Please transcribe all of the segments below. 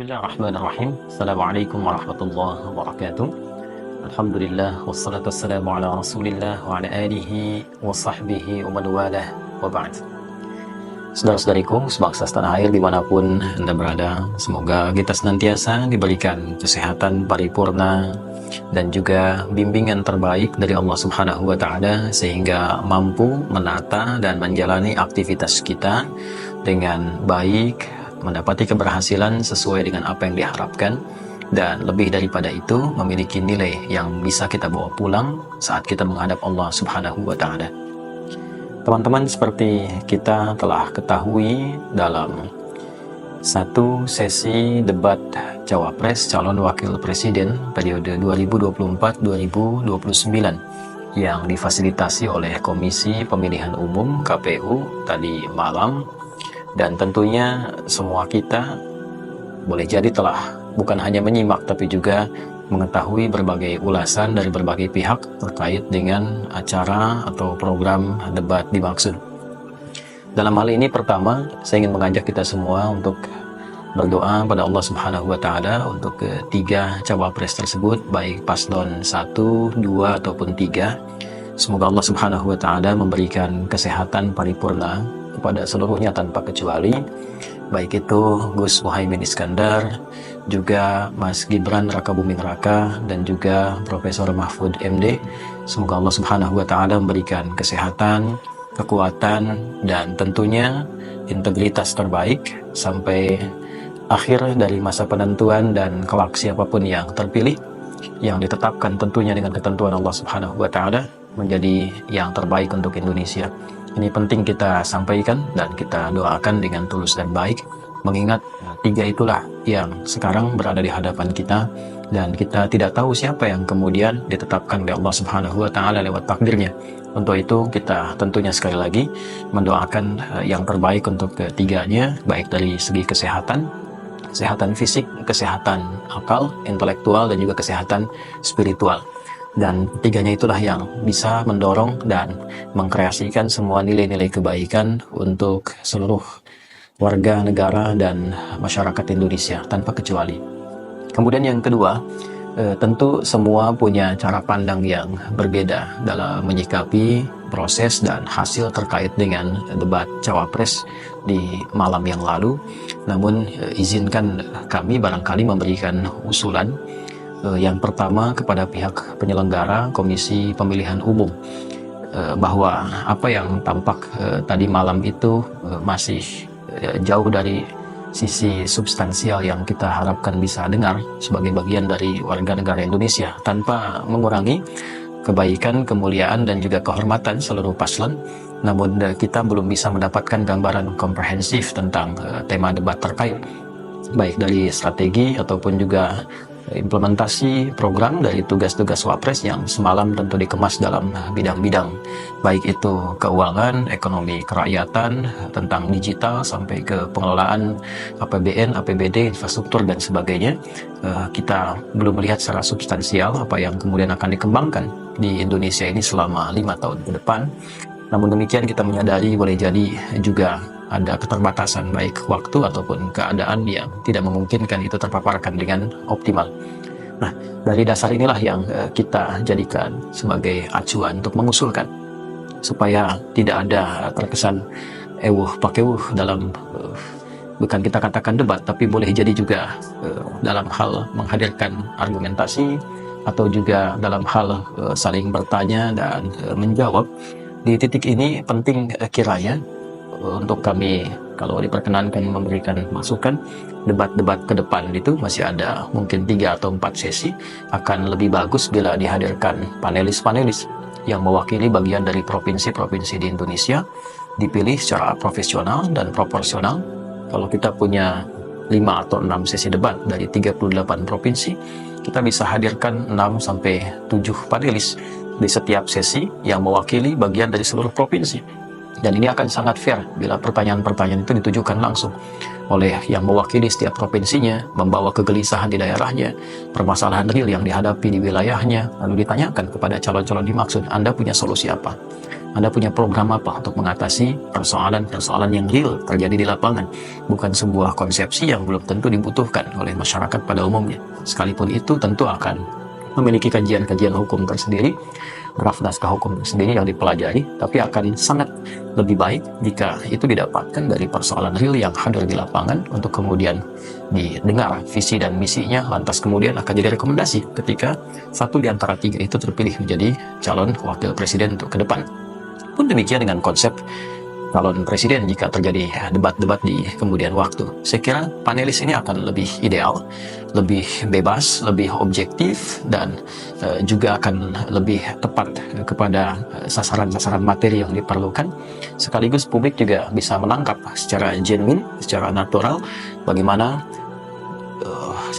Bismillahirrahmanirrahim. Assalamualaikum warahmatullahi wabarakatuh. Alhamdulillah wassalatu wassalamu ala Rasulillah wa ala alihi wa sahbihi wa man walah wa ba'd. Saudara-saudariku sebangsa setanah air dimanapun Anda berada, semoga kita senantiasa diberikan kesehatan paripurna dan juga bimbingan terbaik dari Allah Subhanahu wa Ta'ala, sehingga mampu menata dan menjalani aktivitas kita dengan baik, mendapati keberhasilan sesuai dengan apa yang diharapkan, dan lebih daripada itu memiliki nilai yang bisa kita bawa pulang saat kita menghadap Allah Subhanahu wa Ta'ala. Teman-teman, seperti kita telah ketahui, dalam satu sesi debat Cawapres calon wakil presiden periode 2024-2029 yang difasilitasi oleh Komisi Pemilihan Umum KPU tadi malam, dan tentunya semua kita boleh jadi telah bukan hanya menyimak tapi juga mengetahui berbagai ulasan dari berbagai pihak terkait dengan acara atau program debat dimaksud. Dalam hal ini, pertama saya ingin mengajak kita semua untuk berdoa pada Allah Subhanahu wa Ta'ala untuk ketiga cawapres tersebut, baik paslon 1, 2 ataupun 3. Semoga Allah Subhanahu wa Ta'ala memberikan kesehatan paripurna kepada seluruhnya tanpa kecuali, baik itu Gus Muhaimin Iskandar, juga Mas Gibran Rakabuming Raka, dan juga Profesor Mahfud MD. Semoga Allah Subhanahu wa Ta'ala memberikan kesehatan, kekuatan, dan tentunya integritas terbaik sampai akhir dari masa penentuan dan kelak siapapun yang terpilih, yang ditetapkan tentunya dengan ketentuan Allah Subhanahu wa Ta'ala menjadi yang terbaik untuk Indonesia. Ini penting kita sampaikan dan kita doakan dengan tulus dan baik, mengingat tiga itulah yang sekarang berada di hadapan kita, dan kita tidak tahu siapa yang kemudian ditetapkan oleh Allah Subhanahu wa Ta'ala lewat takdirnya. Untuk itu kita tentunya sekali lagi mendoakan yang terbaik untuk ketiganya, baik dari segi kesehatan fisik, kesehatan akal, intelektual, dan juga kesehatan spiritual. Dan tiganya itulah yang bisa mendorong dan mengkreasikan semua nilai-nilai kebaikan untuk seluruh warga negara dan masyarakat Indonesia tanpa kecuali. Kemudian yang kedua, tentu semua punya cara pandang yang berbeda dalam menyikapi proses dan hasil terkait dengan debat Cawapres di malam yang lalu. Namun izinkan kami barangkali memberikan usulan. Yang pertama kepada pihak penyelenggara Komisi Pemilihan Umum, bahwa apa yang tampak tadi malam itu masih jauh dari sisi substansial yang kita harapkan bisa dengar sebagai bagian dari warga negara Indonesia, tanpa mengurangi kebaikan, kemuliaan, dan juga kehormatan seluruh paslon. Namun kita belum bisa mendapatkan gambaran komprehensif tentang tema debat terkait, baik dari strategi ataupun juga implementasi program dari tugas-tugas Wapres yang semalam tentu dikemas dalam bidang-bidang, baik itu keuangan, ekonomi kerakyatan, tentang digital, sampai ke pengelolaan APBN, APBD, infrastruktur, dan sebagainya. Kita belum melihat secara substansial apa yang kemudian akan dikembangkan di Indonesia ini selama 5 tahun ke depan. Namun demikian, kita menyadari boleh jadi juga ada keterbatasan baik waktu ataupun keadaan yang tidak memungkinkan itu terpaparkan dengan optimal. Nah, dari dasar inilah yang kita jadikan sebagai acuan untuk mengusulkan supaya tidak ada terkesan ewuh pakewuh dalam bukan kita katakan debat, tapi boleh jadi juga dalam hal menghadirkan argumentasi atau juga dalam hal saling bertanya dan menjawab. Di titik ini penting kiranya untuk kami, kalau diperkenankan memberikan masukan, debat-debat ke depan itu masih ada mungkin 3 atau 4 sesi, akan lebih bagus bila dihadirkan panelis-panelis yang mewakili bagian dari provinsi-provinsi di Indonesia, dipilih secara profesional dan proporsional. Kalau kita punya 5 atau 6 sesi debat dari 38 provinsi, kita bisa hadirkan 6 sampai 7 panelis di setiap sesi yang mewakili bagian dari seluruh provinsi. Dan ini akan sangat fair bila pertanyaan-pertanyaan itu ditujukan langsung oleh yang mewakili setiap provinsinya, membawa kegelisahan di daerahnya, permasalahan real yang dihadapi di wilayahnya, lalu ditanyakan kepada calon-calon dimaksud, Anda punya solusi apa? Anda punya program apa untuk mengatasi persoalan-persoalan yang real terjadi di lapangan, bukan sebuah konsepsi yang belum tentu dibutuhkan oleh masyarakat pada umumnya. Sekalipun itu tentu akan memiliki kajian-kajian hukum tersendiri, draft naskah hukum tersendiri yang dipelajari, tapi akan sangat lebih baik jika itu didapatkan dari persoalan real yang hadir di lapangan untuk kemudian didengar visi dan misinya, lantas kemudian akan jadi rekomendasi ketika satu di antara tiga itu terpilih menjadi calon wakil presiden untuk ke depan. Pun demikian dengan konsep calon presiden jika terjadi debat-debat di kemudian waktu. Saya kira panelis ini akan lebih ideal, lebih bebas, lebih objektif, dan juga akan lebih tepat kepada sasaran-sasaran materi yang diperlukan. Sekaligus publik juga bisa menangkap secara genuine, secara natural, bagaimana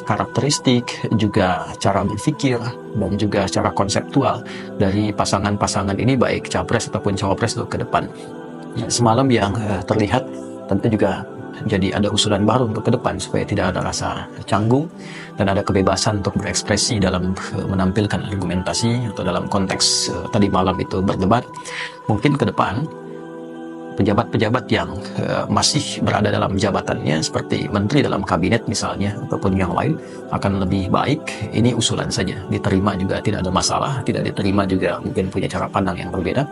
karakteristik, juga cara berpikir, dan juga secara konseptual dari pasangan-pasangan ini, baik capres ataupun cawapres untuk ke depan. Semalam yang terlihat tentu juga jadi ada usulan baru untuk ke depan supaya tidak ada rasa canggung dan ada kebebasan untuk berekspresi dalam menampilkan argumentasi, atau dalam konteks tadi malam itu berdebat. Mungkin ke depan pejabat-pejabat yang masih berada dalam jabatannya seperti menteri dalam kabinet misalnya ataupun yang lain akan lebih baik, ini usulan saja, diterima juga tidak ada masalah, tidak diterima juga mungkin punya cara pandang yang berbeda,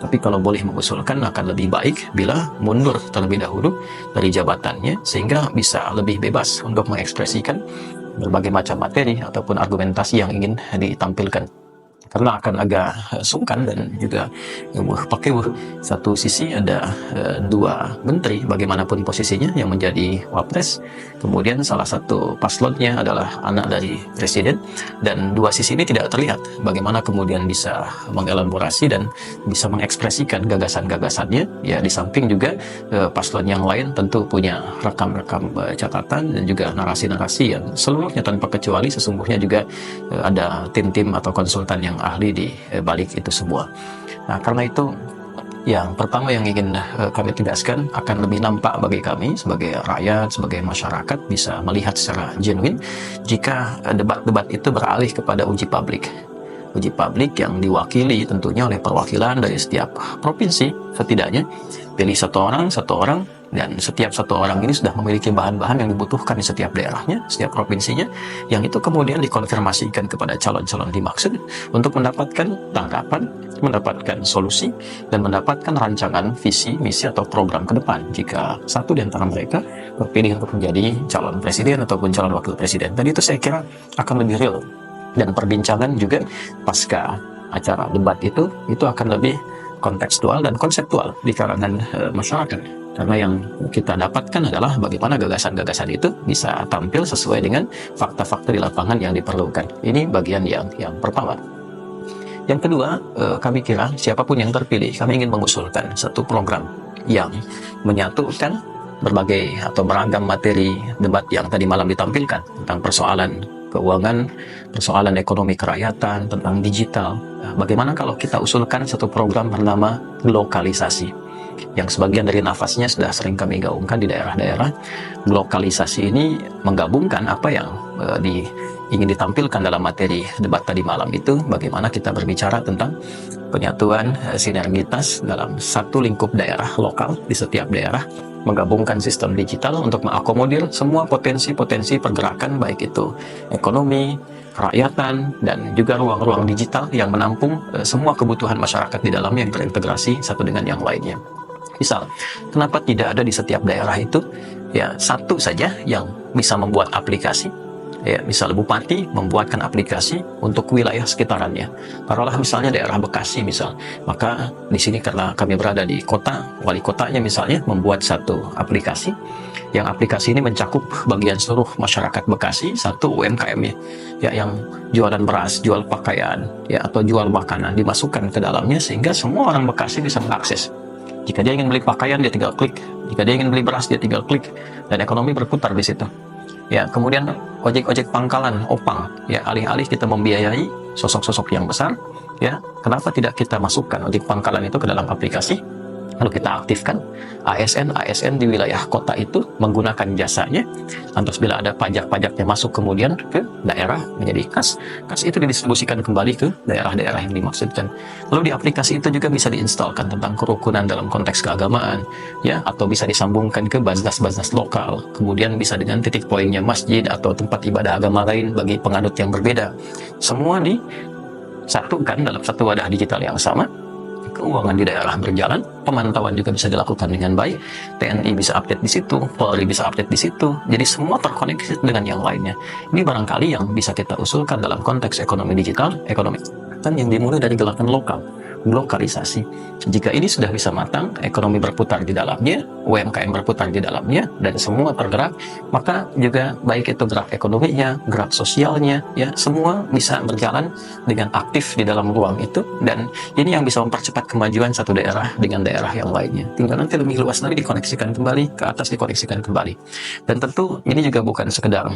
tapi kalau boleh mengusulkan akan lebih baik bila mundur terlebih dahulu dari jabatannya sehingga bisa lebih bebas untuk mengekspresikan berbagai macam materi ataupun argumentasi yang ingin ditampilkan. Karena akan agak sungkan dan juga pakai satu sisi ada dua menteri bagaimanapun posisinya yang menjadi wapres, kemudian salah satu paslonnya adalah anak dari presiden, dan dua sisi ini tidak terlihat bagaimana kemudian bisa mengelaborasi dan bisa mengekspresikan gagasan-gagasannya. Ya, di samping juga paslon yang lain tentu punya rekam-rekam catatan dan juga narasi-narasi yang seluruhnya tanpa kecuali sesungguhnya juga ada tim-tim atau konsultan yang ahli di balik itu semua. Nah, karena itu yang pertama yang ingin kami tegaskan, akan lebih nampak bagi kami sebagai rakyat, sebagai masyarakat bisa melihat secara genuine jika debat-debat itu beralih kepada uji publik. Uji publik yang diwakili tentunya oleh perwakilan dari setiap provinsi, setidaknya pilih satu orang, dan setiap satu orang ini sudah memiliki bahan-bahan yang dibutuhkan di setiap daerahnya, setiap provinsinya, yang itu kemudian dikonfirmasikan kepada calon-calon dimaksud untuk mendapatkan tanggapan, mendapatkan solusi, dan mendapatkan rancangan visi, misi, atau program ke depan jika satu di antara mereka terpilih untuk menjadi calon presiden ataupun calon wakil presiden. Dan itu saya kira akan lebih real, dan perbincangan juga pasca acara debat itu akan lebih kontekstual dan konseptual di kalangan masyarakat. Karena yang kita dapatkan adalah bagaimana gagasan-gagasan itu bisa tampil sesuai dengan fakta-fakta di lapangan yang diperlukan. Ini bagian yang pertama. Yang kedua, kami kira siapapun yang terpilih, kami ingin mengusulkan satu program yang menyatukan berbagai atau beragam materi debat yang tadi malam ditampilkan tentang persoalan keuangan, persoalan ekonomi kerakyatan, tentang digital. Nah, bagaimana kalau kita usulkan satu program bernama glokalisasi, yang sebagian dari nafasnya sudah sering kami gaungkan di daerah-daerah. Glokalisasi ini menggabungkan apa yang ingin ditampilkan dalam materi debat tadi malam itu, bagaimana kita berbicara tentang penyatuan sinergitas dalam satu lingkup daerah lokal di setiap daerah, menggabungkan sistem digital untuk mengakomodir semua potensi-potensi pergerakan, baik itu ekonomi, kerakyatan, dan juga ruang-ruang digital yang menampung semua kebutuhan masyarakat di dalamnya yang terintegrasi satu dengan yang lainnya. Misal, kenapa tidak ada di setiap daerah itu ya satu saja yang bisa membuat aplikasi? Ya, misal bupati membuatkan aplikasi untuk wilayah sekitarannya. Taruhlah misalnya daerah Bekasi misal, maka di sini karena kami berada di kota, wali kotanya misalnya membuat satu aplikasi, yang aplikasi ini mencakup bagian seluruh masyarakat Bekasi, satu UMKM-nya, ya, yang jualan beras, jual pakaian, ya, atau jual makanan dimasukkan ke dalamnya sehingga semua orang Bekasi bisa mengakses. Jika dia ingin beli pakaian, dia tinggal klik. Jika dia ingin beli beras, dia tinggal klik, dan ekonomi berputar di situ. Ya, kemudian ojek-ojek pangkalan, opang, ya, alih-alih kita membiayai sosok-sosok yang besar, ya, kenapa tidak kita masukkan ojek pangkalan itu ke dalam aplikasi? Lalu kita aktifkan ASN di wilayah kota itu menggunakan jasanya. Lantas bila ada pajak-pajaknya masuk kemudian ke daerah menjadi kas itu didistribusikan kembali ke daerah-daerah yang dimaksudkan. Lalu di aplikasi itu juga bisa diinstalkan tentang kerukunan dalam konteks keagamaan, ya, atau bisa disambungkan ke baznas-baznas lokal. Kemudian bisa dengan titik poinnya masjid atau tempat ibadah agama lain bagi penganut yang berbeda. Semua disatukan dalam satu wadah digital yang sama. Keuangan di daerah berjalan, pemantauan juga bisa dilakukan dengan baik, TNI bisa update di situ, Polri bisa update di situ, jadi semua terkoneksi dengan yang lainnya. Ini barangkali yang bisa kita usulkan dalam konteks ekonomi digital, ekonomi yang dimulai dari gerakan lokal, lokalisasi. Jika ini sudah bisa matang, ekonomi berputar di dalamnya, UMKM berputar di dalamnya, dan semua tergerak, maka juga baik itu gerak ekonominya, gerak sosialnya, ya, semua bisa berjalan dengan aktif di dalam ruang itu, dan ini yang bisa mempercepat kemajuan satu daerah dengan daerah yang lainnya. Tinggal nanti lebih luas lagi dikoneksikan kembali, ke atas dikoneksikan kembali. Dan tentu ini juga bukan sekedar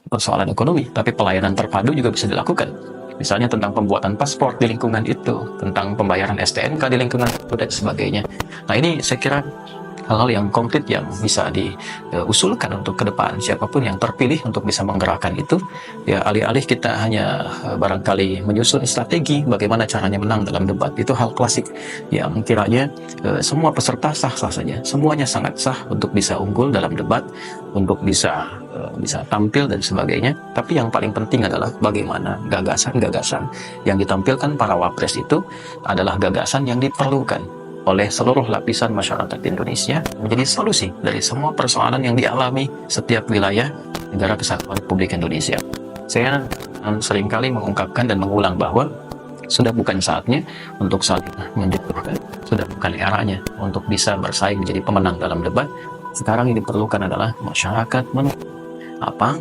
persoalan ekonomi, tapi pelayanan terpadu juga bisa dilakukan. Misalnya tentang pembuatan paspor di lingkungan itu, tentang pembayaran STNK di lingkungan itu, dan sebagainya. Nah, ini saya kira hal-hal yang konkret yang bisa diusulkan untuk ke depan siapapun yang terpilih untuk bisa menggerakkan itu, ya, alih-alih kita hanya barangkali menyusun strategi bagaimana caranya menang dalam debat. Itu hal klasik yang kiranya semua peserta sah-sah saja, semuanya sangat sah untuk bisa unggul dalam debat, untuk bisa tampil dan sebagainya. Tapi yang paling penting adalah bagaimana gagasan-gagasan yang ditampilkan para wapres itu adalah gagasan yang diperlukan oleh seluruh lapisan masyarakat Indonesia menjadi solusi dari semua persoalan yang dialami setiap wilayah negara kesatuan Republik Indonesia. Saya seringkali mengungkapkan dan mengulang bahwa sudah bukan saatnya untuk saling menjatuhkan, sudah bukan eranya untuk bisa bersaing menjadi pemenang dalam debat. Sekarang yang diperlukan adalah masyarakat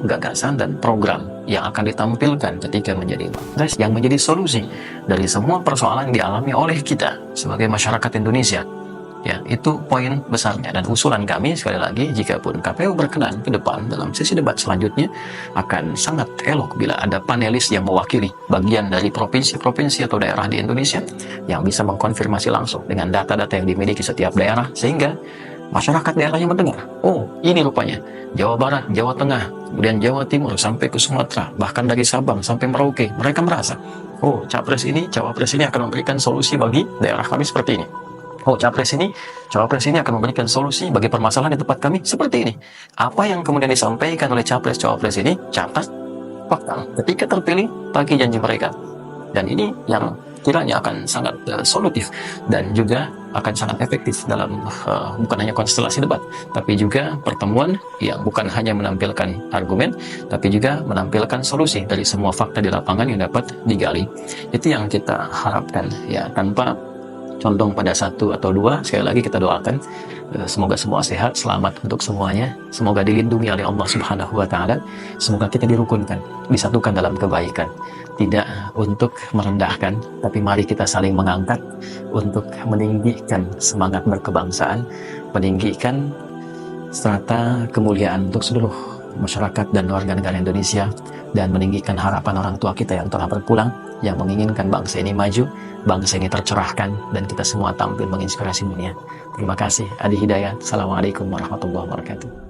gagasan dan program yang akan ditampilkan ketika menjadi wapres yang menjadi solusi dari semua persoalan yang dialami oleh kita sebagai masyarakat Indonesia. Ya, itu poin besarnya, dan usulan kami sekali lagi, jikapun KPU berkenan ke depan dalam sesi debat selanjutnya, akan sangat elok bila ada panelis yang mewakili bagian dari provinsi-provinsi atau daerah di Indonesia yang bisa mengkonfirmasi langsung dengan data-data yang dimiliki setiap daerah, sehingga masyarakat daerahnya mendengar, oh ini rupanya Jawa Barat, Jawa Tengah, kemudian Jawa Timur sampai ke Sumatera, bahkan dari Sabang sampai Merauke, mereka merasa, oh capres ini, cawapres ini akan memberikan solusi bagi daerah kami seperti ini. Oh capres ini, cawapres ini akan memberikan solusi bagi permasalahan di tempat kami seperti ini. Apa yang kemudian disampaikan oleh capres, cawapres ini, catat, fakta. Ketika terpilih, tagih janji mereka. Dan ini yang kiranya akan sangat solutif dan juga akan sangat efektif dalam bukan hanya konstelasi debat, tapi juga pertemuan yang bukan hanya menampilkan argumen, tapi juga menampilkan solusi dari semua fakta di lapangan yang dapat digali. Itu yang kita harapkan, ya, tanpa condong pada satu atau dua. Sekali lagi kita doakan semoga semua sehat, selamat untuk semuanya, semoga dilindungi oleh Allah Subhanahu wa Ta'ala, semoga kita dirukunkan, disatukan dalam kebaikan, tidak untuk merendahkan, tapi mari kita saling mengangkat untuk meninggikan semangat berkebangsaan, meninggikan strata kemuliaan untuk seluruh masyarakat dan warga negara Indonesia, dan meninggikan harapan orang tua kita yang telah berpulang, yang menginginkan bangsa ini maju, bangsa ini tercerahkan, dan kita semua tampil menginspirasi dunia. Terima kasih. Adi Hidayat. Assalamualaikum warahmatullahi wabarakatuh.